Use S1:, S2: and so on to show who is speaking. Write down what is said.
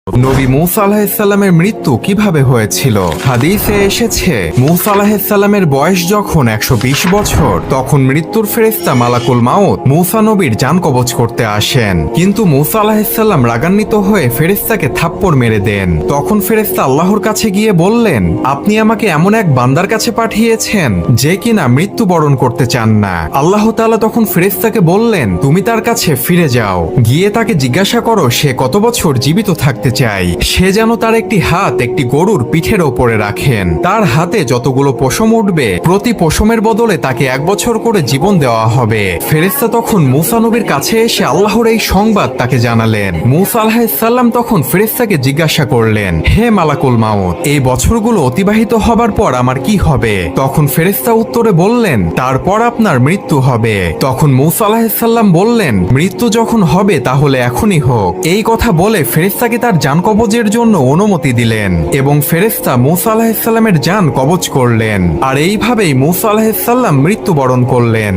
S1: নবী মূসা আলাইহিসসালামের মৃত্যু কিভাবে হয়েছিল? হাদিসে এসেছে, মূসা আলাইহিসসালামের বয়স যখন 120 বছর, তখন মৃত্যুর ফেরেশতা মালাকুল মাউত মূসা নবীর জান কবজ করতে আসেন। কিন্তু মূসা আলাইহিসসালাম রাগান্বিত হয়ে ফেরেশতাকে থাপ্পড় মেরে দেন। তখন ফেরেশতা আল্লাহর কাছে গিয়ে বললেন, আপনি আমাকে এমন এক বান্দার কাছে পাঠিয়েছেন যে কিনা মৃত্যুবরণ করতে চান না। আল্লাহ তাআলা তখন ফেরেশতাকে বললেন, তুমি তার কাছে ফিরে যাও, গিয়ে তাকে জিজ্ঞাসা করো সে কত বছর জীবিত থাকতে চাই। সে যেন তার একটি হাত একটি গরুর পিঠের ওপরে রাখেন। তার হাতে যতগুলো পশম উঠবে, প্রতি পশমের বদলে তাকে 1 বছর করে জীবন দেওয়া হবে। ফেরেশতা তখন মূসা নবীর কাছে এসে আল্লাহর এই সংবাদ তাকে জানালেন। মূসা আলাইহিসসালাম তখন ফেরেশতাকে জিজ্ঞাসা করলেন, হে মালাকুল মাউত, এই বছরগুলো অতিবাহিত হবার পর আমার কি হবে? তখন ফেরেশতা উত্তরে বললেন, তারপর আপনার মৃত্যু হবে। তখন মূসা আলাইহিসসালাম বললেন, মৃত্যু যখন হবে তাহলে এখনই হোক। এই কথা বলে ফেরেশতাকে তার জান কবজের জন্য অনুমতি দিলেন এবং ফেরেশতা মূসা আলাইহিসসালামের জান কবজ করলেন। আর এইভাবেই মূসা আলাইহিসসালাম মৃত্যুবরণ করলেন।